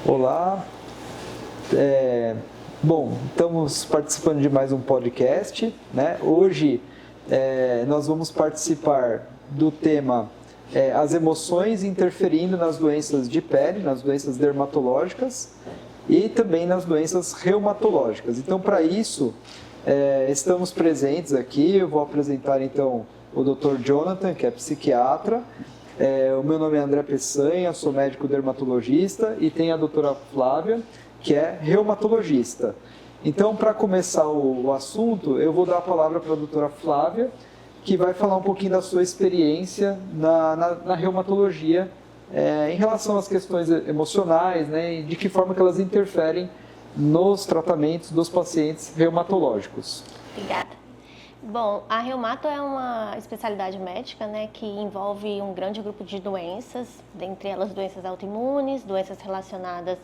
Olá, estamos participando de mais um podcast, né? Hoje nós vamos participar do tema as emoções interferindo nas doenças de pele, nas doenças dermatológicas e também nas doenças reumatológicas. Então, para isso, estamos presentes aqui. Eu vou apresentar então o Dr. Jonathan, que é psiquiatra. O meu nome é André Peçanha, sou médico dermatologista, e tem a doutora Flávia, que é reumatologista. Então, para começar o assunto, eu vou dar a palavra para a doutora Flávia, que vai falar um pouquinho da sua experiência na reumatologia em relação às questões emocionais, né, e de que forma que elas interferem nos tratamentos dos pacientes reumatológicos. Obrigada. Bom, a reumato é uma especialidade médica, né, que envolve um grande grupo de doenças, dentre elas doenças autoimunes, doenças relacionadas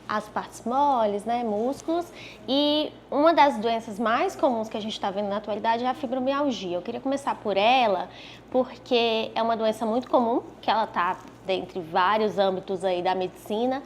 às partes moles, né, músculos, e uma das doenças mais comuns que a gente está vendo na atualidade é a fibromialgia. Eu queria começar por ela, porque é uma doença muito comum, que ela está dentre vários âmbitos aí da medicina.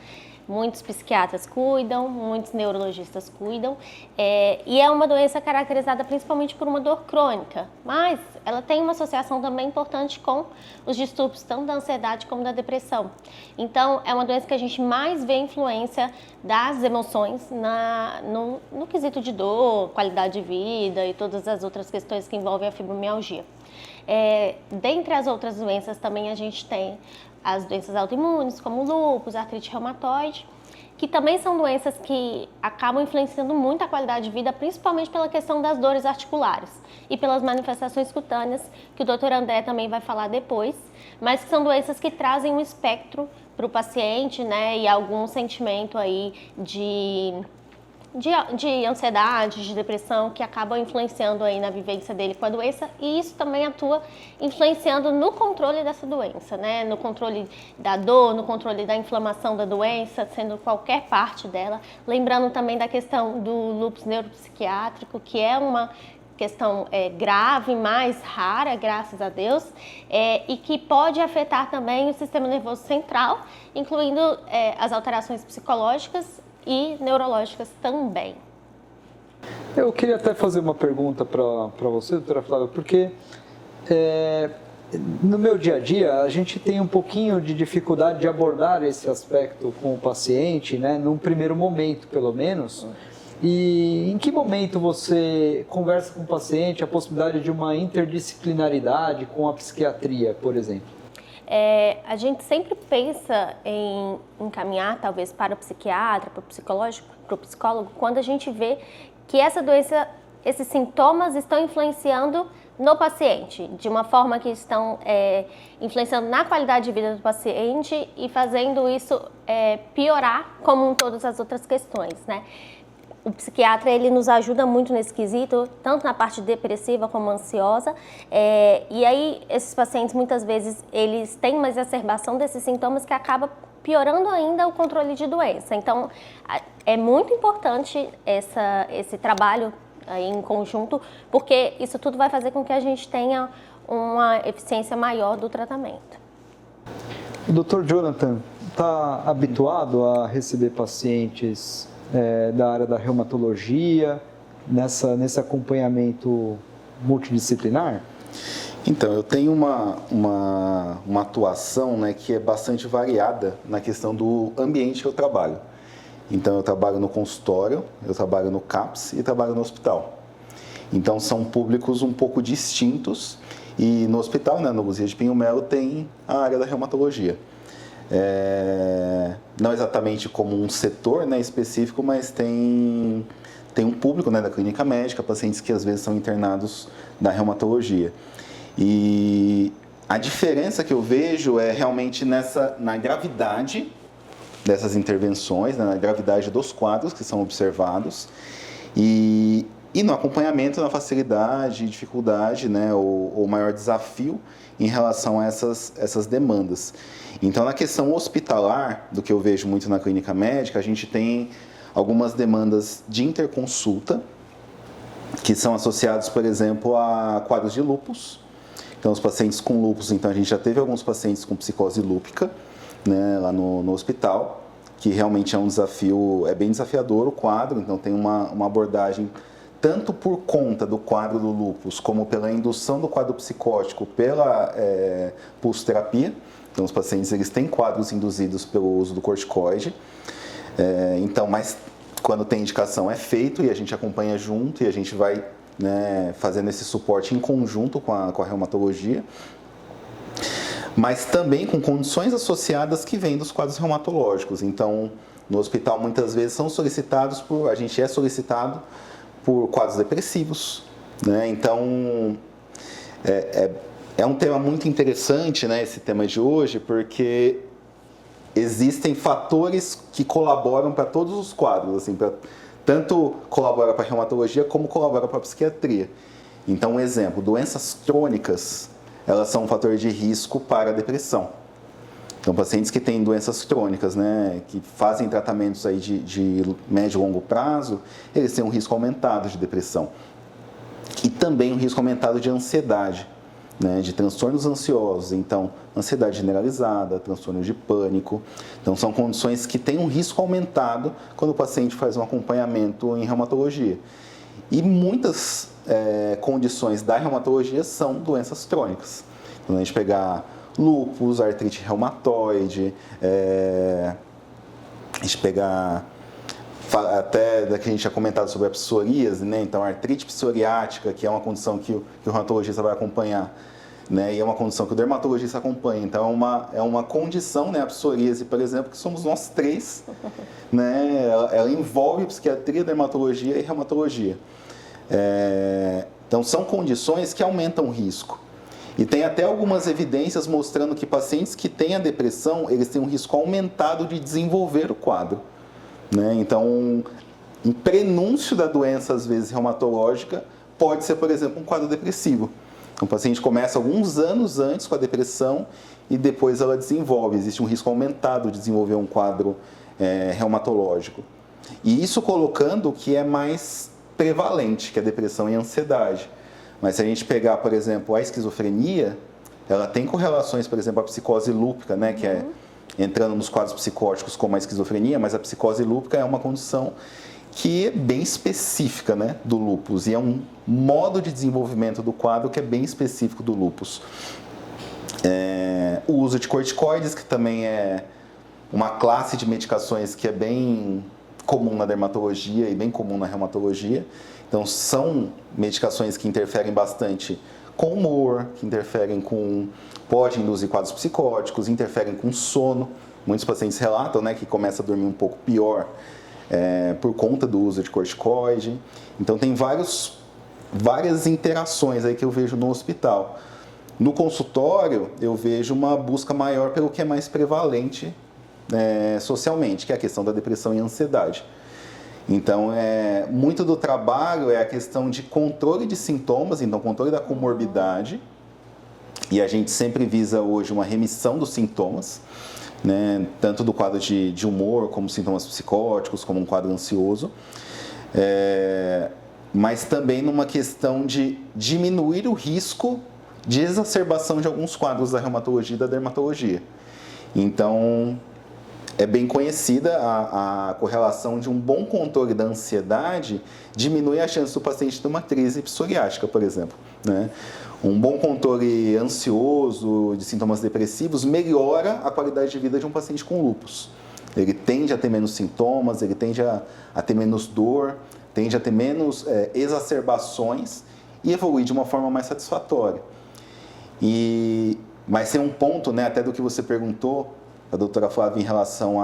Muitos psiquiatras cuidam, muitos neurologistas cuidam, e é uma doença caracterizada principalmente por uma dor crônica, mas ela tem uma associação também importante com os distúrbios tanto da ansiedade como da depressão. Então, é uma doença que a gente mais vê influência das emoções no quesito de dor, qualidade de vida e todas as outras questões que envolvem a fibromialgia. Dentre as outras doenças também a gente tem as doenças autoimunes, como lúpus, artrite reumatoide, que também são doenças que acabam influenciando muito a qualidade de vida, principalmente pela questão das dores articulares e pelas manifestações cutâneas, que o Dr. André também vai falar depois, mas que são doenças que trazem um espectro para o paciente, né, e algum sentimento aí de ansiedade, de depressão, que acabam influenciando aí na vivência dele com a doença, e isso também atua influenciando no controle dessa doença, né? No controle da dor, no controle da inflamação da doença, sendo qualquer parte dela. Lembrando também da questão do lúpus neuropsiquiátrico, que é uma questão grave, mais rara, graças a Deus, e que pode afetar também o sistema nervoso central, incluindo as alterações psicológicas e neurológicas também. Eu queria até fazer uma pergunta para você, doutora Flávia, porque no meu dia a dia a gente tem um pouquinho de dificuldade de abordar esse aspecto com o paciente, né, num primeiro momento, pelo menos. E em que momento você conversa com o paciente a possibilidade de uma interdisciplinaridade com a psiquiatria, por exemplo? A gente sempre pensa em encaminhar, talvez, para o psiquiatra, para o psicólogo, quando a gente vê que essa doença, esses sintomas estão influenciando no paciente, de uma forma que estão influenciando na qualidade de vida do paciente e fazendo isso piorar como todas as outras questões, né? O psiquiatra, ele nos ajuda muito nesse quesito, tanto na parte depressiva como ansiosa, e aí esses pacientes muitas vezes eles têm uma exacerbação desses sintomas que acaba piorando ainda o controle de doença. Então é muito importante esse trabalho aí em conjunto, porque isso tudo vai fazer com que a gente tenha uma eficiência maior do tratamento. O Dr. Jonathan está habituado a receber pacientes da área da reumatologia, nesse acompanhamento multidisciplinar? Então, eu tenho uma atuação, né, que é bastante variada na questão do ambiente que eu trabalho. Então, eu trabalho no consultório, eu trabalho no CAPS e trabalho no hospital. Então, são públicos um pouco distintos, e no hospital, né, no Luzia de Pinho Melo, tem a área da reumatologia. Não exatamente como um setor, né, específico, mas tem um público, né, da clínica médica, pacientes que às vezes são internados da reumatologia. E a diferença que eu vejo é realmente na gravidade dessas intervenções, né, na gravidade dos quadros que são observados e no acompanhamento, na facilidade e dificuldade, né, o maior desafio em relação a essas demandas. Então, na questão hospitalar, do que eu vejo muito na clínica médica, a gente tem algumas demandas de interconsulta, que são associados, por exemplo, a quadros de lúpus. Então, os pacientes com lúpus, então a gente já teve alguns pacientes com psicose lúpica, né, lá no hospital, que realmente é um desafio, é bem desafiador o quadro, então tem uma abordagem tanto por conta do quadro do lúpus, como pela indução do quadro psicótico pela pulsoterapia. Então, os pacientes eles têm quadros induzidos pelo uso do corticoide. Então, mas quando tem indicação é feito e a gente acompanha junto e a gente vai, né, fazendo esse suporte em conjunto com a reumatologia. Mas também com condições associadas que vêm dos quadros reumatológicos. Então, no hospital, muitas vezes a gente é solicitado por quadros depressivos, né? Então, é um tema muito interessante, né, esse tema de hoje, porque existem fatores que colaboram para todos os quadros, assim, tanto colabora para a reumatologia como colabora para a psiquiatria. Então, um exemplo, doenças crônicas, elas são um fator de risco para a depressão. Então, pacientes que têm doenças crônicas, né, que fazem tratamentos aí de médio e longo prazo, eles têm um risco aumentado de depressão. E também um risco aumentado de ansiedade, né, de transtornos ansiosos. Então, ansiedade generalizada, transtorno de pânico. Então, são condições que têm um risco aumentado quando o paciente faz um acompanhamento em reumatologia. E muitas condições da reumatologia são doenças crônicas. Então, a gente pegar lúpus, artrite reumatoide, a gente pegar até da que a gente tinha comentado sobre a psoríase, né? Então, a artrite psoriática, que é uma condição que o reumatologista vai acompanhar, né? E é uma condição que o dermatologista acompanha. Então, é uma condição, né? A psoríase, por exemplo, que somos nós três, né? Ela envolve psiquiatria, dermatologia e reumatologia. Então, são condições que aumentam o risco. E tem até algumas evidências mostrando que pacientes que têm a depressão, eles têm um risco aumentado de desenvolver o quadro, né? Então, um prenúncio da doença, às vezes, reumatológica, pode ser, por exemplo, um quadro depressivo. Então, o paciente começa alguns anos antes com a depressão e depois ela desenvolve. Existe um risco aumentado de desenvolver um quadro reumatológico. E isso colocando o que é mais prevalente, que é a depressão e a ansiedade. Mas se a gente pegar, por exemplo, a esquizofrenia, ela tem correlações, por exemplo, a psicose lúpica, né, que é entrando nos quadros psicóticos como a esquizofrenia, mas a psicose lúpica é uma condição que é bem específica, né, do lúpus, e é um modo de desenvolvimento do quadro que é bem específico do lúpus. O uso de corticoides, que também é uma classe de medicações que é bem comum na dermatologia e bem comum na reumatologia. Então, são medicações que interferem bastante com o humor, que pode induzir quadros psicóticos, interferem com sono. Muitos pacientes relatam, né, que começa a dormir um pouco pior por conta do uso de corticoide. Então, tem várias interações aí que eu vejo no hospital. No consultório, eu vejo uma busca maior pelo que é mais prevalente socialmente, que é a questão da depressão e ansiedade. Então, muito do trabalho é a questão de controle de sintomas, então controle da comorbidade, e a gente sempre visa hoje uma remissão dos sintomas, né, tanto do quadro de humor, como sintomas psicóticos, como um quadro ansioso, mas também numa questão de diminuir o risco de exacerbação de alguns quadros da reumatologia e da dermatologia. Então, é bem conhecida a correlação de um bom controle da ansiedade diminui a chance do paciente ter uma crise psoriática, por exemplo, né? Um bom controle ansioso de sintomas depressivos melhora a qualidade de vida de um paciente com lúpus. Ele tende a ter menos sintomas, ele tende a ter menos dor, tende a ter menos exacerbações e evoluir de uma forma mais satisfatória. Mas tem um ponto, né, até do que você perguntou, a doutora Flávia, em relação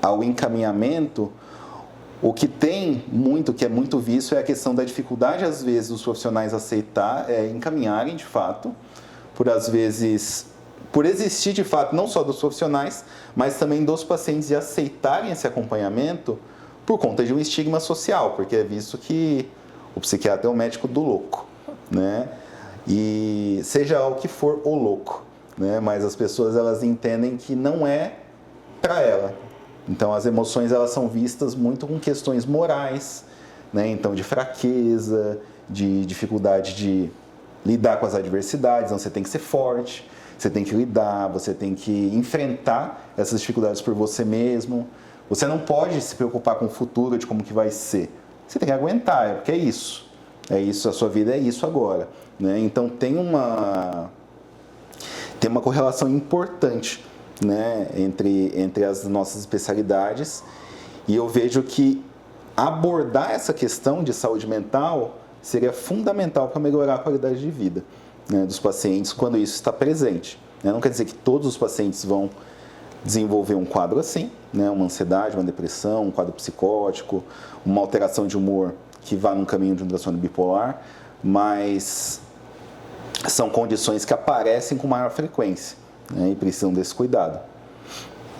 ao encaminhamento, o que tem muito, que é muito visto, é a questão da dificuldade, às vezes, dos profissionais encaminharem, de fato, por existir, de fato, não só dos profissionais, mas também dos pacientes de aceitarem esse acompanhamento por conta de um estigma social, porque é visto que o psiquiatra é o médico do louco, né? E seja o que for o louco, né? Mas as pessoas, elas entendem que não é para ela. Então, as emoções, elas são vistas muito com questões morais, né? Então, de fraqueza, de dificuldade de lidar com as adversidades, então você tem que ser forte. você tem que lidar, você tem que enfrentar essas dificuldades por você mesmo. Você não pode se preocupar com o futuro, de como que vai ser. Você tem que aguentar, porque é isso. É isso, a sua vida é isso agora, né? Então tem uma correlação importante, né, entre as nossas especialidades, e eu vejo que abordar essa questão de saúde mental seria fundamental para melhorar a qualidade de vida, né, dos pacientes quando isso está presente, né? Não quer dizer que todos os pacientes vão desenvolver um quadro assim, né, uma ansiedade, uma depressão, um quadro psicótico, uma alteração de humor que vá num caminho de um transtorno bipolar, mas são condições que aparecem com maior frequência, né, e precisam desse cuidado.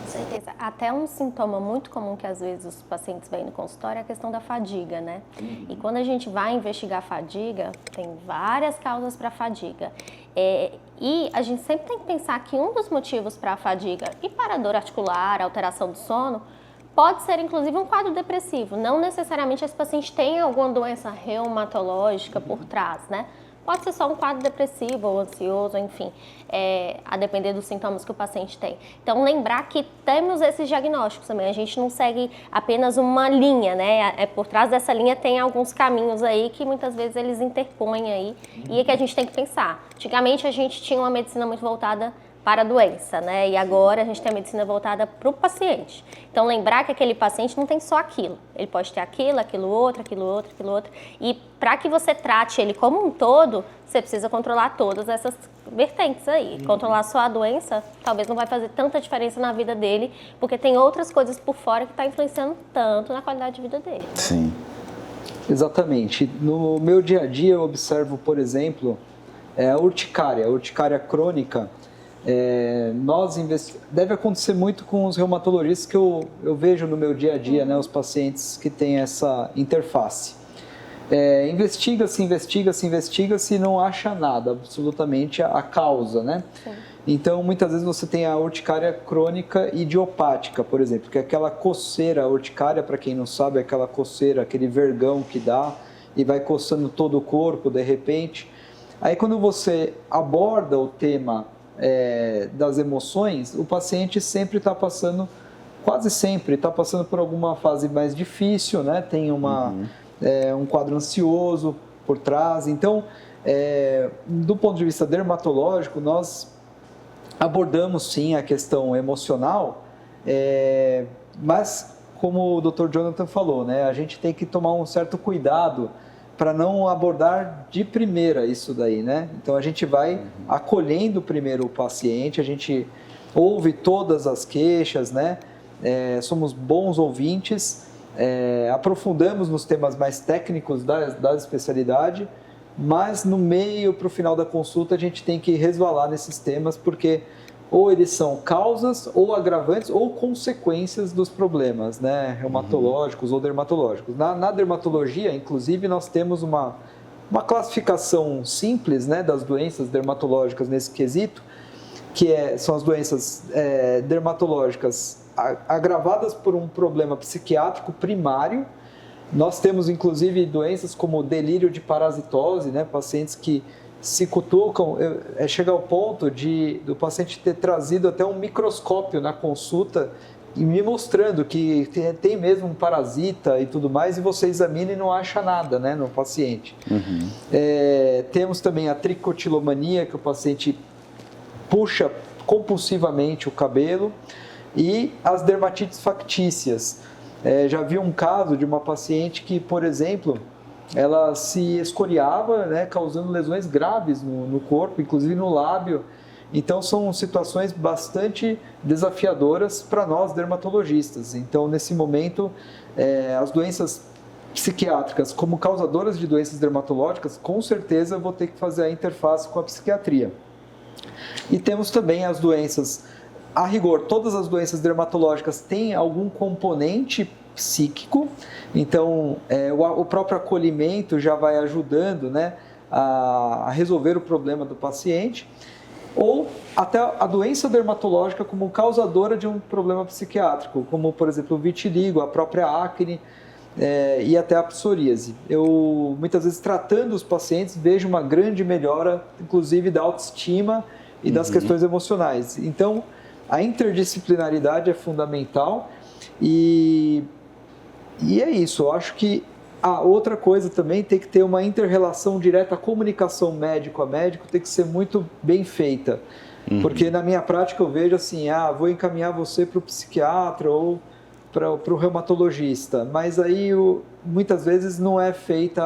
Com certeza. Até um sintoma muito comum que às vezes os pacientes vêm no consultório é a questão da fadiga, né? E quando a gente vai investigar a fadiga, tem várias causas para a fadiga. E a gente sempre tem que pensar que um dos motivos para a fadiga e para a dor articular, alteração do sono, pode ser inclusive um quadro depressivo. Não necessariamente esse paciente tem alguma doença reumatológica por trás, né? Pode ser só um quadro depressivo ou ansioso, enfim, a depender dos sintomas que o paciente tem. Então, lembrar que temos esses diagnósticos também. A gente não segue apenas uma linha, né? Por trás dessa linha tem alguns caminhos aí que muitas vezes eles interpõem aí e é que a gente tem que pensar. Antigamente, a gente tinha uma medicina muito voltada para a doença, né? E agora a gente tem a medicina voltada para o paciente. Então, lembrar que aquele paciente não tem só aquilo. Ele pode ter aquilo, aquilo outro, aquilo outro, aquilo outro. E para que você trate ele como um todo, você precisa controlar todas essas vertentes aí. Controlar só a doença, talvez não vai fazer tanta diferença na vida dele, porque tem outras coisas por fora que estão influenciando tanto na qualidade de vida dele. Sim. Exatamente. No meu dia a dia eu observo, por exemplo, a urticária crônica. Deve acontecer muito com os reumatologistas que eu vejo no meu dia a dia, né, os pacientes que têm essa interface. Investiga-se e não acha nada, absolutamente a causa, né? Sim. Então, muitas vezes você tem a urticária crônica idiopática, por exemplo, que é aquela coceira, a urticária, para quem não sabe, é aquela coceira, aquele vergão que dá e vai coçando todo o corpo de repente. Aí, quando você aborda o tema das emoções, o paciente sempre está passando, quase sempre está passando por alguma fase mais difícil, né? Tem um quadro ansioso por trás. Então, do ponto de vista dermatológico, nós abordamos sim a questão emocional, mas como o Dr. Jonathan falou, né? A gente tem que tomar um certo cuidado para não abordar de primeira isso daí, né? Então a gente vai acolhendo primeiro o paciente, a gente ouve todas as queixas, né? Somos bons ouvintes, aprofundamos nos temas mais técnicos da especialidade, mas no meio para o final da consulta a gente tem que resvalar nesses temas, porque ou eles são causas, ou agravantes, ou consequências dos problemas, né, reumatológicos ou dermatológicos. Na dermatologia, inclusive, nós temos uma classificação simples, né, das doenças dermatológicas nesse quesito, que são as doenças dermatológicas agravadas por um problema psiquiátrico primário. Nós temos, inclusive, doenças como delírio de parasitose, né, pacientes que se cutucam, chega ao ponto do paciente ter trazido até um microscópio na consulta e me mostrando que tem mesmo um parasita e tudo mais, e você examina e não acha nada, né, no paciente. Temos também a tricotilomania, que o paciente puxa compulsivamente o cabelo, e as dermatites factícias. Já vi um caso de uma paciente que, por exemplo, ela se escoriava, né, causando lesões graves no corpo, inclusive no lábio. Então, são situações bastante desafiadoras para nós dermatologistas. Então, nesse momento, as doenças psiquiátricas como causadoras de doenças dermatológicas, com certeza eu vou ter que fazer a interface com a psiquiatria. E temos também as doenças, a rigor, todas as doenças dermatológicas têm algum componente psíquico, então o próprio acolhimento já vai ajudando, né, a resolver o problema do paciente, ou até a doença dermatológica como causadora de um problema psiquiátrico, como, por exemplo, o vitiligo, a própria acne e até a psoríase. Eu, muitas vezes, tratando os pacientes, vejo uma grande melhora, inclusive, da autoestima e das questões emocionais. Então, a interdisciplinaridade é fundamental e é isso. Eu acho que a outra coisa também tem que ter uma inter-relação direta, a comunicação médico a médico tem que ser muito bem feita. Porque na minha prática eu vejo assim, vou encaminhar você para o psiquiatra ou para o reumatologista, mas aí muitas vezes não é feita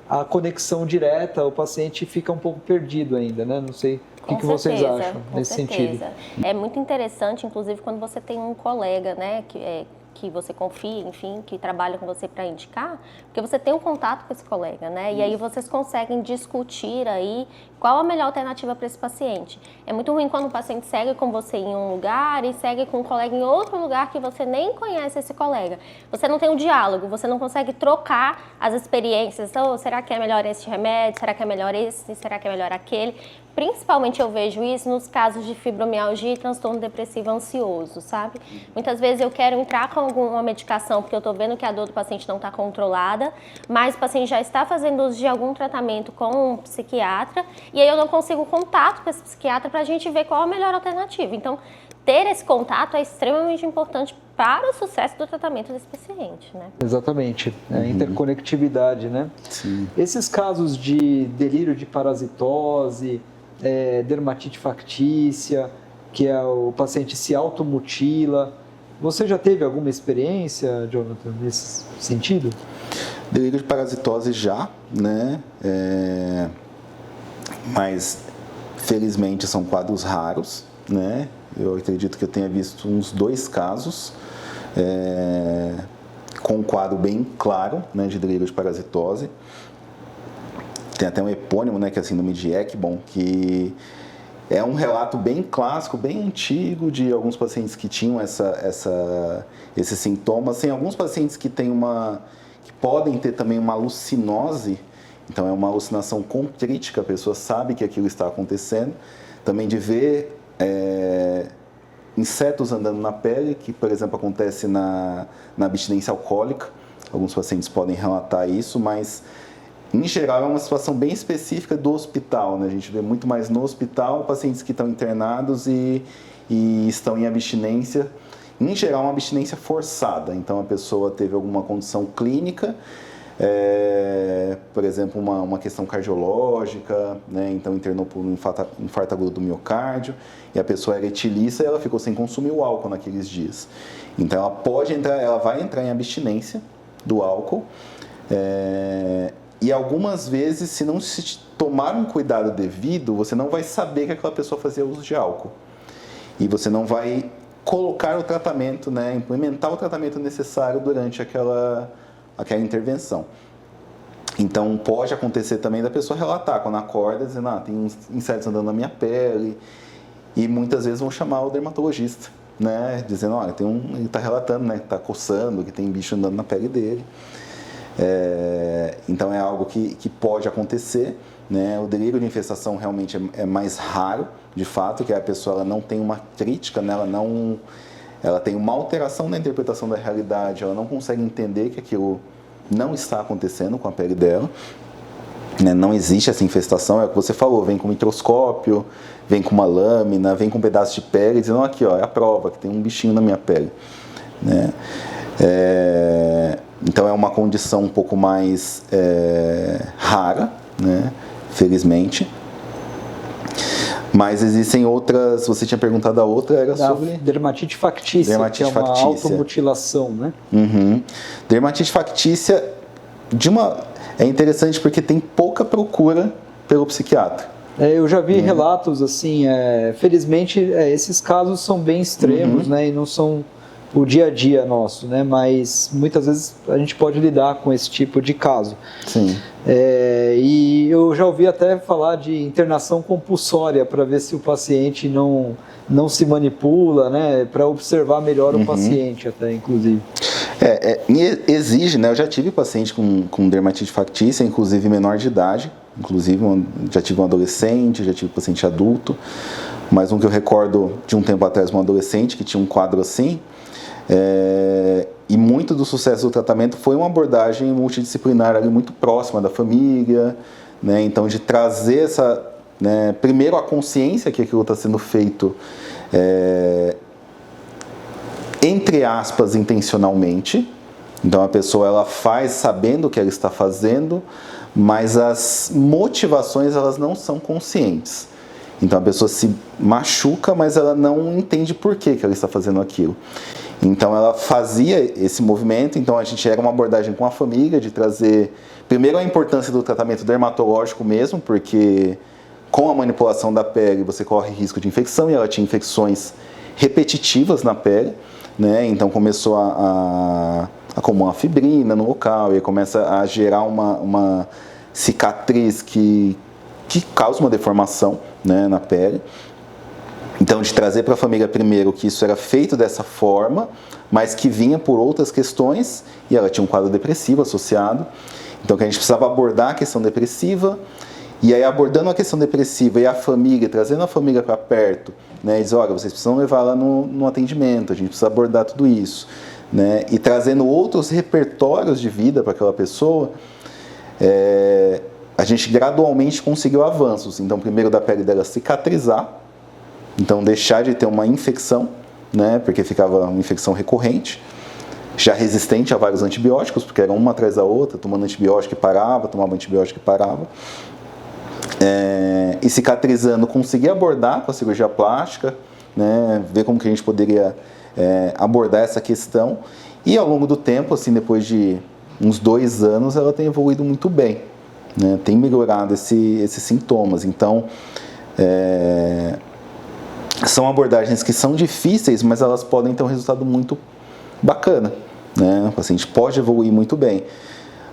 a conexão direta, o paciente fica um pouco perdido ainda, né? Não sei o que vocês acham nesse sentido. É muito interessante, inclusive, quando você tem um colega, né, que você confia, enfim, que trabalha com você para indicar, porque você tem um contato com esse colega, né? E aí vocês conseguem discutir aí qual a melhor alternativa para esse paciente. É muito ruim quando o paciente segue com você em um lugar e segue com um colega em outro lugar que você nem conhece esse colega. Você não tem um diálogo, você não consegue trocar as experiências. Então, será que é melhor esse remédio? Será que é melhor esse? Será que é melhor aquele? Principalmente eu vejo isso nos casos de fibromialgia e transtorno depressivo ansioso, sabe? Muitas vezes eu quero entrar com alguma medicação porque eu estou vendo que a dor do paciente não está controlada, mas o paciente já está fazendo uso de algum tratamento com um psiquiatra e aí eu não consigo contato com esse psiquiatra para a gente ver qual a melhor alternativa. Então, ter esse contato é extremamente importante para o sucesso do tratamento desse paciente, né? Exatamente, a interconectividade, né? Sim. Esses casos de delírio de parasitose, dermatite factícia, que é o paciente se automutila, você já teve alguma experiência, Jonathan, nesse sentido? Delírio de parasitose já, né? Mas felizmente são quadros raros, né? Eu acredito que eu tenha visto uns 2 casos com um quadro bem claro, né, de delírio de parasitose. Tem até um epônimo, né, que é a síndrome de Ekbom, que é um relato bem clássico, bem antigo de alguns pacientes que tinham esses sintomas. Tem alguns pacientes que podem ter também uma alucinose, então é uma alucinação contrítica, a pessoa sabe que aquilo está acontecendo. Também de ver insetos andando na pele, que, por exemplo, acontece na abstinência alcoólica. Alguns pacientes podem relatar isso, mas, em geral, é uma situação bem específica do hospital, né? A gente vê muito mais no hospital pacientes que estão internados e estão em abstinência. Em geral, uma abstinência forçada. Então, a pessoa teve alguma condição clínica, por exemplo, uma questão cardiológica, né? Então internou por um infarto agudo do miocárdio e a pessoa era etilícia e ela ficou sem consumir o álcool naqueles dias. Então ela vai entrar em abstinência do álcool e algumas vezes, se não se tomar um cuidado devido, você não vai saber que aquela pessoa fazia uso de álcool e você não vai colocar o tratamento, né? Implementar o tratamento necessário durante aquela intervenção. Então, pode acontecer também da pessoa relatar quando acorda, dizendo, tem uns insetos andando na minha pele, e muitas vezes vão chamar o dermatologista, né, dizendo, olha, ele está relatando, né, que está coçando, que tem bicho andando na pele dele. Então, é algo que pode acontecer, né? O delírio de infestação realmente é mais raro, de fato, que a pessoa ela não tem uma crítica, né, ela tem uma alteração na interpretação da realidade, ela não consegue entender que aquilo não está acontecendo com a pele dela, né? Não existe essa infestação, é o que você falou, vem com microscópio, vem com uma lâmina, vem com um pedaço de pele, dizendo, aqui, ó, é a prova que tem um bichinho na minha pele, né? Então é uma condição um pouco mais rara, né? Felizmente. Mas existem outras, você tinha perguntado a outra, era sobre... Dermatite factícia, que é uma automutilação, né? Dermatite factícia, é interessante porque tem pouca procura pelo psiquiatra. Eu já vi relatos assim, felizmente esses casos são bem extremos, né? E não são o dia a dia nosso, né? Mas muitas vezes a gente pode lidar com esse tipo de caso. Sim. E eu já ouvi até falar de internação compulsória para ver se o paciente não se manipula, né? Para observar melhor o paciente até, inclusive. Exige, né? Eu já tive paciente com dermatite factícia, inclusive menor de idade, já tive um adolescente, já tive paciente adulto, mas um que eu recordo de um tempo atrás, um adolescente que tinha um quadro assim. E muito do sucesso do tratamento foi uma abordagem multidisciplinar ali muito próxima da família, né? Então de trazer né? Primeiro, a consciência que aquilo está sendo feito, entre aspas, intencionalmente. Então, a pessoa ela faz sabendo o que ela está fazendo, mas as motivações elas não são conscientes. Então, a pessoa se machuca, mas ela não entende por que ela está fazendo aquilo. Então, ela fazia esse movimento. Então, a gente era uma abordagem com a família, de trazer, primeiro, a importância do tratamento dermatológico mesmo, porque com a manipulação da pele, você corre risco de infecção, e ela tinha infecções repetitivas na pele, né? Então, começou a acumular fibrina no local, e começa a gerar uma cicatriz que causa uma deformação, né, na pele. Então, de trazer para a família primeiro que isso era feito dessa forma, mas que vinha por outras questões, e ela tinha um quadro depressivo associado. Então, que a gente precisava abordar a questão depressiva, e aí abordando a questão depressiva e a família, trazendo a família para perto, né, e dizer, olha, vocês precisam levar ela no atendimento, a gente precisa abordar tudo isso, né, e trazendo outros repertórios de vida para aquela pessoa, a gente gradualmente conseguiu avanços. Então, primeiro da pele dela cicatrizar, então deixar de ter uma infecção, né, porque ficava uma infecção recorrente, já resistente a vários antibióticos, porque era uma atrás da outra, tomando antibiótico e parava, tomava antibiótico e parava. E cicatrizando, conseguir abordar com a cirurgia plástica, né, ver como que a gente poderia abordar essa questão. E ao longo do tempo, assim, depois de uns 2 anos, ela tem evoluído muito bem, né, tem melhorado esses sintomas. Então, são abordagens que são difíceis, mas elas podem ter um resultado muito bacana, né? O paciente pode evoluir muito bem,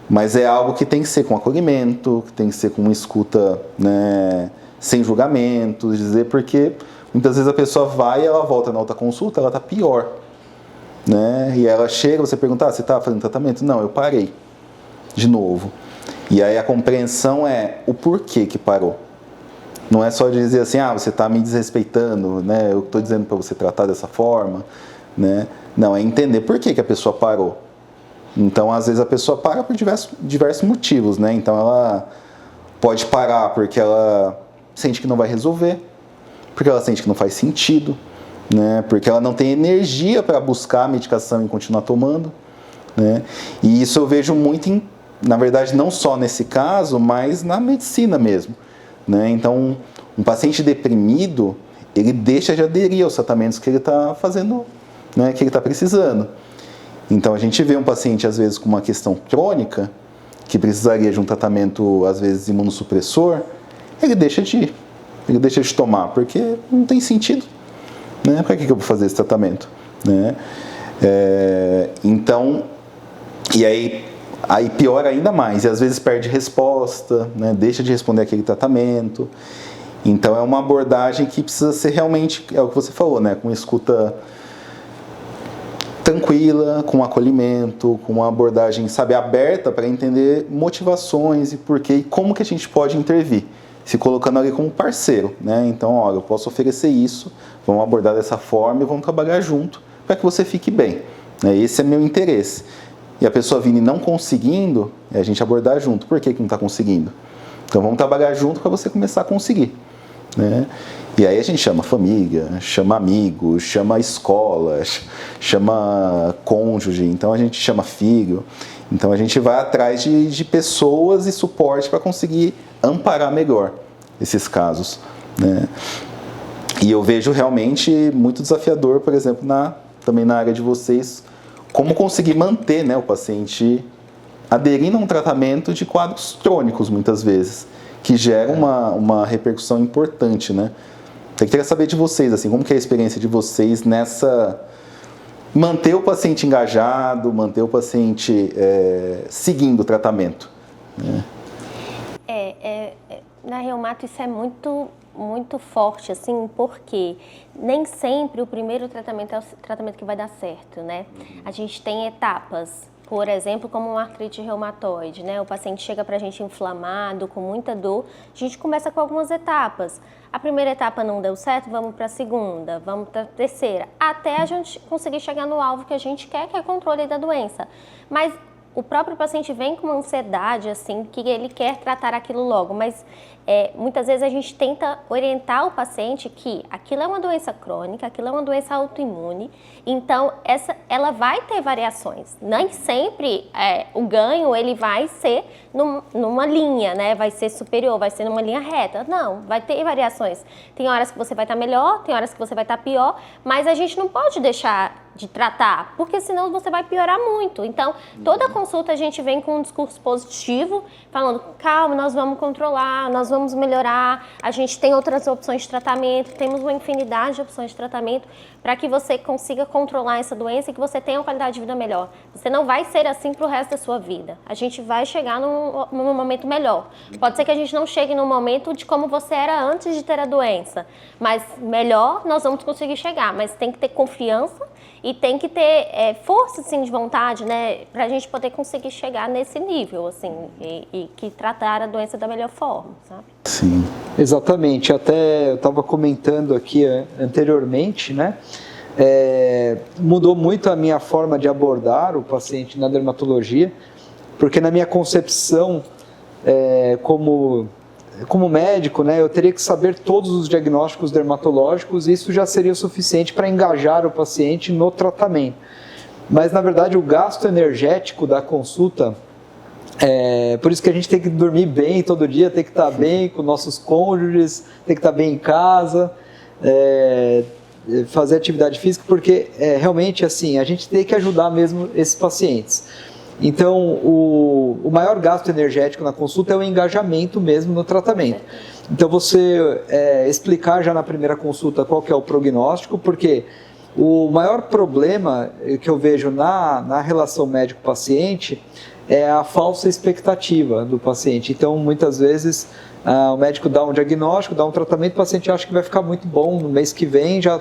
mas é algo que tem que ser com acolhimento, que tem que ser com uma escuta, né, sem julgamentos, dizer, porque muitas vezes a pessoa vai e ela volta na outra consulta, ela está pior, né? E ela chega, você pergunta, você está fazendo tratamento? Não, eu parei de novo. E aí a compreensão é o porquê que parou. Não é só dizer assim, você está me desrespeitando, né? Eu estou dizendo para você tratar dessa forma, né? Não, é entender por que a pessoa parou. Então, às vezes a pessoa para por diversos motivos, né? Então, ela pode parar porque ela sente que não vai resolver, porque ela sente que não faz sentido, né? Porque ela não tem energia para buscar a medicação e continuar tomando, né? E isso eu vejo muito, na verdade, não só nesse caso, mas na medicina mesmo, né? Então, um paciente deprimido, ele deixa de aderir aos tratamentos que ele está fazendo, né, que ele está precisando. Então, a gente vê um paciente, às vezes, com uma questão crônica, que precisaria de um tratamento, às vezes, imunossupressor, ele deixa de ir, ele deixa de tomar, porque não tem sentido, né? Para que eu vou fazer esse tratamento, né? Então, e aí piora ainda mais, e às vezes perde resposta, né? Deixa de responder aquele tratamento. Então, é uma abordagem que precisa ser realmente, é o que você falou, né? Com escuta tranquila, com acolhimento, com uma abordagem, sabe, aberta para entender motivações e porquê e como que a gente pode intervir, se colocando ali como parceiro, né? Então, olha, eu posso oferecer isso, vamos abordar dessa forma e vamos trabalhar junto para que você fique bem, né? Esse é meu interesse. E a pessoa vindo e não conseguindo, a gente abordar junto. Por que não está conseguindo? Então, vamos trabalhar junto para você começar a conseguir, né? E aí a gente chama família, chama amigos, chama escola, chama cônjuge, então a gente chama filho. Então a gente vai atrás de pessoas e suporte para conseguir amparar melhor esses casos, né? E eu vejo realmente muito desafiador, por exemplo, também na área de vocês, como conseguir manter, né, o paciente aderindo a um tratamento de quadros crônicos, muitas vezes, que gera uma repercussão importante, né? Eu queria saber de vocês, assim, como que é a experiência de vocês nessa... manter o paciente engajado, manter o paciente seguindo o tratamento, né? Na reumato isso é muito, muito forte, assim, porque nem sempre o primeiro tratamento é o tratamento que vai dar certo, né? A gente tem etapas. Por exemplo, como uma artrite reumatoide, né? O paciente chega para a gente inflamado, com muita dor, a gente começa com algumas etapas. A primeira etapa não deu certo, vamos para a segunda, vamos para a terceira, até a gente conseguir chegar no alvo que a gente quer, que é o controle da doença. Mas o próprio paciente vem com uma ansiedade, assim, que ele quer tratar aquilo logo, mas muitas vezes a gente tenta orientar o paciente que aquilo é uma doença crônica, aquilo é uma doença autoimune, então ela vai ter variações. Nem sempre o ganho ele vai ser numa linha, né? Vai ser superior, vai ser numa linha reta. Não, vai ter variações. Tem horas que você vai estar melhor, tem horas que você vai estar pior, mas a gente não pode deixar de tratar, porque senão você vai piorar muito. Então, toda consulta a gente vem com um discurso positivo, falando, calma, nós vamos controlar, nós vamos melhorar, a gente tem outras opções de tratamento, temos uma infinidade de opções de tratamento para que você consiga controlar essa doença e que você tenha uma qualidade de vida melhor. Você não vai ser assim para o resto da sua vida. A gente vai chegar num momento melhor. Pode ser que a gente não chegue no momento de como você era antes de ter a doença, mas melhor nós vamos conseguir chegar, mas tem que ter confiança e tem que ter força, assim, de vontade, né, para a gente poder conseguir chegar nesse nível, assim, e que tratar a doença da melhor forma, sabe? Sim. Exatamente. Até eu estava comentando aqui anteriormente, né, mudou muito a minha forma de abordar o paciente na dermatologia, porque na minha concepção, como médico, né, eu teria que saber todos os diagnósticos dermatológicos e isso já seria o suficiente para engajar o paciente no tratamento. Mas, na verdade, o gasto energético da consulta, por isso que a gente tem que dormir bem todo dia, tem que estar bem com nossos cônjuges, tem que estar bem em casa, fazer atividade física, porque realmente assim, a gente tem que ajudar mesmo esses pacientes. Então, o maior gasto energético na consulta é o engajamento mesmo no tratamento. Então, você explicar já na primeira consulta qual que é o prognóstico, porque o maior problema que eu vejo na relação médico-paciente é a falsa expectativa do paciente. Então, muitas vezes, o médico dá um diagnóstico, dá um tratamento, o paciente acha que vai ficar muito bom no mês que vem, já,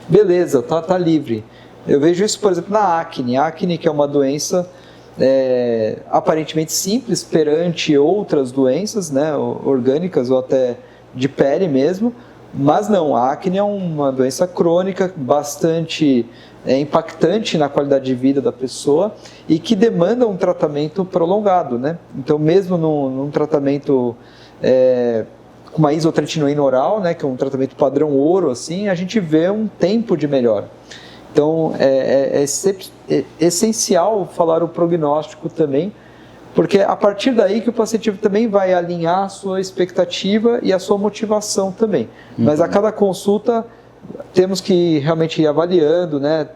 beleza, tá livre. Eu vejo isso, por exemplo, na acne. A acne, que é uma doença aparentemente simples perante outras doenças, né, orgânicas ou até de pele mesmo, mas não, a acne é uma doença crônica bastante impactante na qualidade de vida da pessoa e que demanda um tratamento prolongado, né? Então, mesmo num tratamento com uma isotretinoína oral, né, que é um tratamento padrão ouro, assim, a gente vê um tempo de melhora. Então, é essencial falar o prognóstico também, porque a partir daí que o paciente também vai alinhar a sua expectativa e a sua motivação também. Mas a cada consulta temos que realmente ir avaliando, né?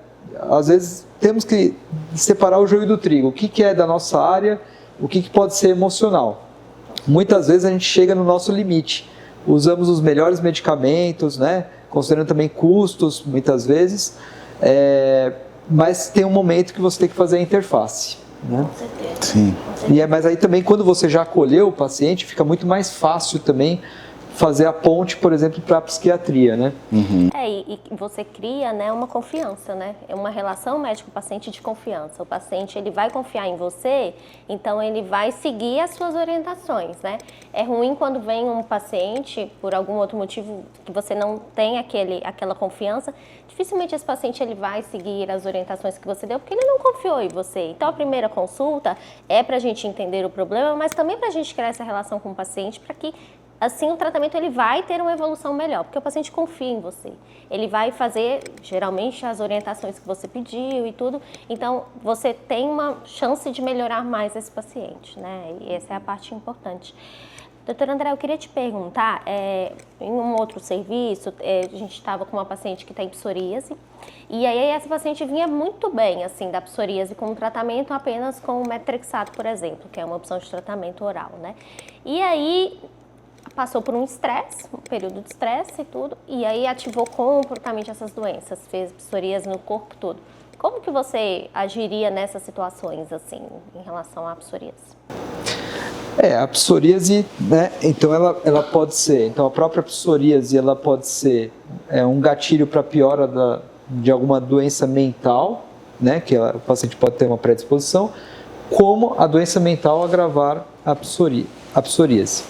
Às vezes temos que separar o joio do trigo, o que é da nossa área, o que pode ser emocional. Muitas vezes a gente chega no nosso limite, usamos os melhores medicamentos, né? Considerando também custos, muitas vezes, mas tem um momento que você tem que fazer a interface, né? Com certeza. Sim. Mas aí também, quando você já acolheu o paciente, fica muito mais fácil também fazer a ponte, por exemplo, para a psiquiatria, né? Uhum. E você cria, né, uma confiança, né? É uma relação médico-paciente de confiança. O paciente, ele vai confiar em você, então ele vai seguir as suas orientações, né? É ruim quando vem um paciente, por algum outro motivo, que você não tem aquela confiança, dificilmente esse paciente ele vai seguir as orientações que você deu, porque ele não confiou em você. Então, a primeira consulta é para a gente entender o problema, mas também para a gente criar essa relação com o paciente, para que assim o tratamento ele vai ter uma evolução melhor, porque o paciente confia em você. Ele vai fazer, geralmente, as orientações que você pediu e tudo, então você tem uma chance de melhorar mais esse paciente, né? E essa é a parte importante. Doutora André, eu queria te perguntar, em um outro serviço, a gente estava com uma paciente que tem psoríase, e aí essa paciente vinha muito bem, assim, da psoríase, com um tratamento apenas com o metrexato, por exemplo, que é uma opção de tratamento oral, né? E aí passou por um estresse, um período de estresse e tudo, e aí ativou completamente essas doenças, fez psoríase no corpo todo. Como que você agiria nessas situações, assim, em relação à psoríase? A psoríase, né, então ela pode ser, então a própria psoríase, ela pode ser um gatilho para piora de alguma doença mental, né, que o paciente pode ter uma predisposição, como a doença mental agravar a psoríase.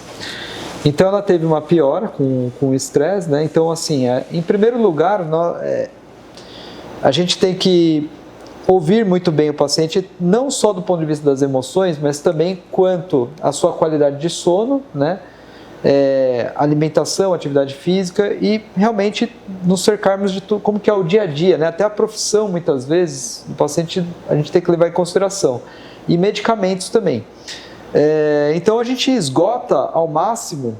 Então ela teve uma piora com o estresse, né? Então assim, em primeiro lugar, a gente tem que ouvir muito bem o paciente, não só do ponto de vista das emoções, mas também quanto à sua qualidade de sono, né? Alimentação, atividade física e realmente nos cercarmos de tudo, como que é o dia a dia, né? Até a profissão, muitas vezes, o paciente a gente tem que levar em consideração. E medicamentos também. Então a gente esgota ao máximo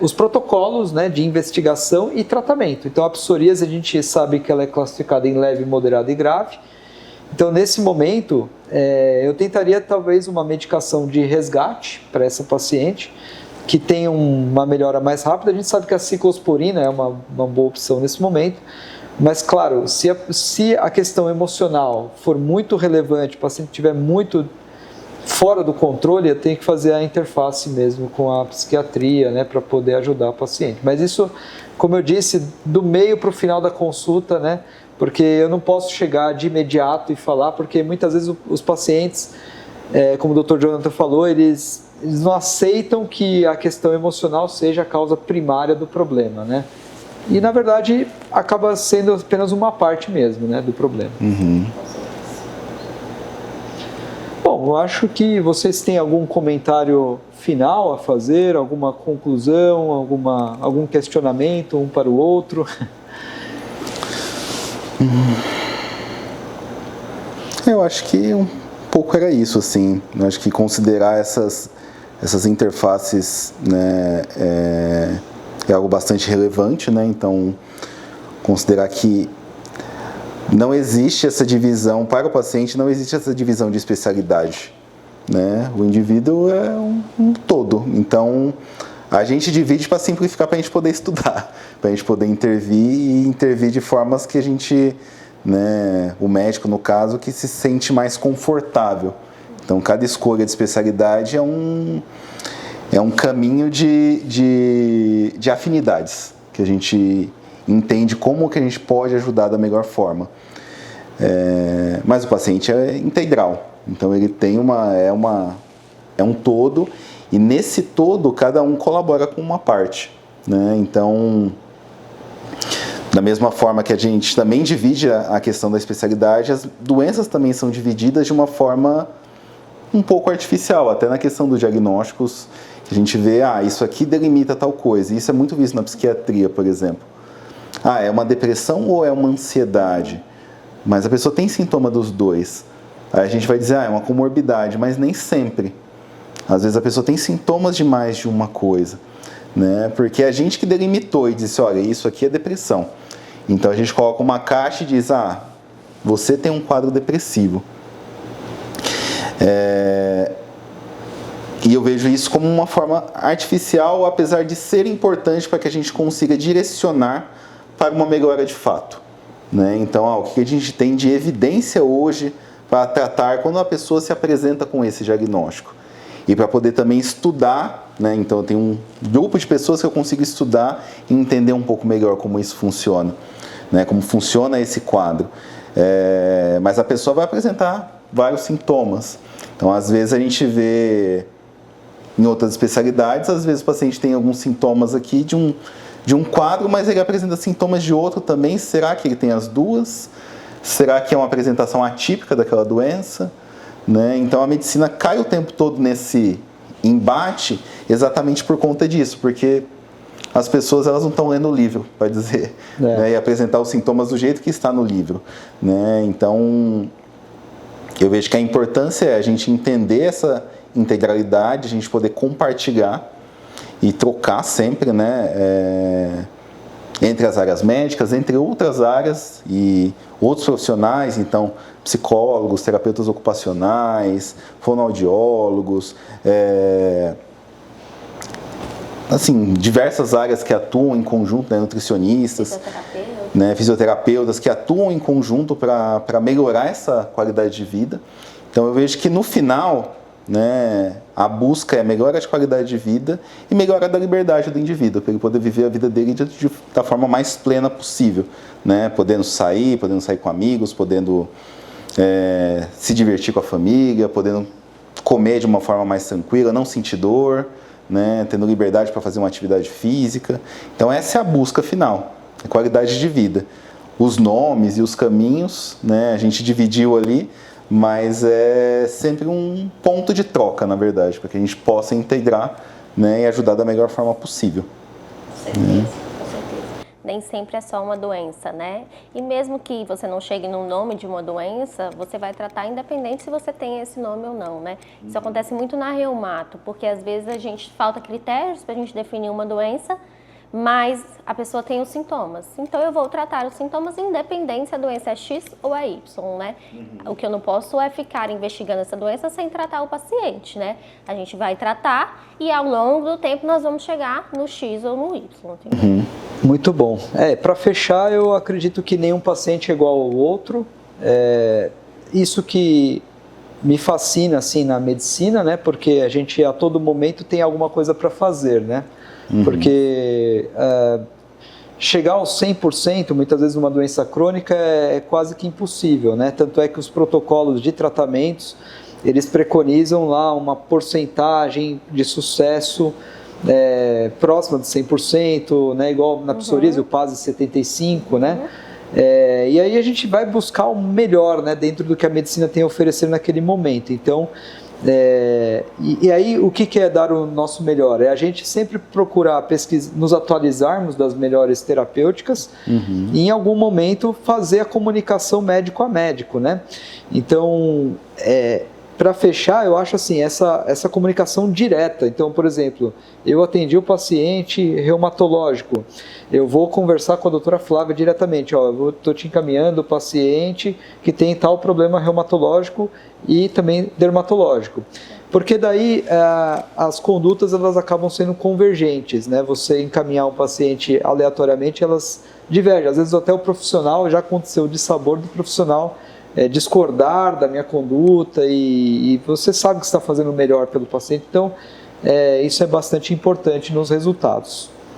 os protocolos, né, de investigação e tratamento. Então a psoríase a gente sabe que ela é classificada em leve, moderada e grave. Então nesse momento eu tentaria talvez uma medicação de resgate para essa paciente, que tenha uma melhora mais rápida. A gente sabe que a ciclosporina é uma boa opção nesse momento, mas claro, se a questão emocional for muito relevante, o paciente estiver muito fora do controle, eu tenho que fazer a interface mesmo com a psiquiatria, né, para poder ajudar o paciente. Mas isso, como eu disse, do meio para o final da consulta, né, porque eu não posso chegar de imediato e falar, porque muitas vezes os pacientes, como o Dr. Jonathan falou, eles não aceitam que a questão emocional seja a causa primária do problema, né? E, na verdade, acaba sendo apenas uma parte mesmo, né, do problema. Uhum. Bom, eu acho que vocês têm algum comentário final a fazer, alguma conclusão, algum questionamento um para o outro. Eu acho que um pouco era isso, assim. Eu acho que considerar essas interfaces, né, é algo bastante relevante, né? Então, considerar que não existe essa divisão, para o paciente, não existe essa divisão de especialidade, né? O indivíduo é um todo. Então, a gente divide para simplificar, para a gente poder estudar, para a gente poder intervir e intervir de formas que a gente, né, o médico, no caso, que se sente mais confortável. Então, cada escolha de especialidade é um caminho de afinidades, que a gente entende como que a gente pode ajudar da melhor forma. Mas o paciente é integral, então ele tem é um todo, e nesse todo cada um colabora com uma parte, né? Então, da mesma forma que a gente também divide a questão da especialidade, as doenças também são divididas de uma forma um pouco artificial, até na questão dos diagnósticos, que a gente vê, isso aqui delimita tal coisa. Isso é muito visto na psiquiatria, por exemplo. É uma depressão ou é uma ansiedade? Mas a pessoa tem sintoma dos dois. Aí a gente vai dizer, é uma comorbidade, mas nem sempre. Às vezes a pessoa tem sintomas de mais de uma coisa, né? Porque é a gente que delimitou e disse, olha, isso aqui é depressão. Então a gente coloca uma caixa e diz, você tem um quadro depressivo. E eu vejo isso como uma forma artificial, apesar de ser importante para que a gente consiga direcionar para uma melhora de fato, né? Então, o que a gente tem de evidência hoje para tratar quando a pessoa se apresenta com esse diagnóstico? E para poder também estudar, né? Então eu tenho um grupo de pessoas que eu consigo estudar e entender um pouco melhor como isso funciona, né? Como funciona esse quadro. Mas a pessoa vai apresentar vários sintomas. Então, às vezes a gente vê em outras especialidades, às vezes o paciente tem alguns sintomas aqui de um quadro, mas ele apresenta sintomas de outro também. Será que ele tem as duas? Será que é uma apresentação atípica daquela doença? Né? Então a medicina cai o tempo todo nesse embate exatamente por conta disso, porque as pessoas elas não estão lendo o livro, para dizer, né? E apresentar os sintomas do jeito que está no livro, né? Então eu vejo que a importância é a gente entender essa integralidade, a gente poder compartilhar e trocar sempre, né, entre as áreas médicas, entre outras áreas e outros profissionais, então psicólogos, terapeutas ocupacionais, fonoaudiólogos, assim, diversas áreas que atuam em conjunto, né, nutricionistas, fisioterapeutas que atuam em conjunto para melhorar essa qualidade de vida. Então eu vejo que no final, né, a busca é melhora de qualidade de vida e melhora da liberdade do indivíduo, para ele poder viver a vida dele da forma mais plena possível, né, podendo sair com amigos, podendo se divertir com a família, podendo comer de uma forma mais tranquila, não sentir dor, né, tendo liberdade para fazer uma atividade física. Então essa é a busca final, a qualidade de vida. os nomes e os caminhos, né? A gente dividiu ali, mas é sempre um ponto de troca, na verdade, para que a gente possa integrar, né, e ajudar da melhor forma possível. Com certeza, com certeza. Nem sempre é só uma doença, né? E mesmo que você não chegue no nome de uma doença, você vai tratar independente se você tem esse nome ou não, né? Isso acontece muito na reumato, porque às vezes a gente falta critérios para a gente definir uma doença, mas a pessoa tem os sintomas. Então eu vou tratar os sintomas independente se a doença é X ou é Y, né? O que eu não posso é ficar investigando essa doença sem tratar o paciente, né? A gente vai tratar e ao longo do tempo nós vamos chegar no X ou no Y, entendeu? Muito bom. Para fechar, eu acredito que nenhum paciente é igual ao outro. Isso que me fascina assim na medicina, né? Porque a gente a todo momento tem alguma coisa para fazer, né? Porque chegar aos 100%, muitas vezes uma doença crônica é quase que impossível, né? Tanto é que os protocolos de tratamentos, eles preconizam lá uma porcentagem de sucesso próxima de 100%, né? Igual na psoríase, o PASI 75%, né? E aí a gente vai buscar o melhor, né? Dentro do que a medicina tem a oferecer naquele momento. Então, e aí o que é dar o nosso melhor? É a gente sempre procurar nos atualizarmos das melhores terapêuticas e em algum momento fazer a comunicação médico a médico, né? Então, para fechar, eu acho assim, essa comunicação direta. Então, por exemplo, eu atendi o paciente reumatológico, eu vou conversar com a doutora Flávia diretamente, eu estou te encaminhando o paciente que tem tal problema reumatológico e também dermatológico. Porque daí as condutas elas acabam sendo convergentes, né? Você encaminhar um paciente aleatoriamente, elas divergem. Às vezes até o profissional, já aconteceu o dissabor do profissional discordar da minha conduta e você sabe que está fazendo o melhor pelo paciente, então isso é bastante importante nos resultados.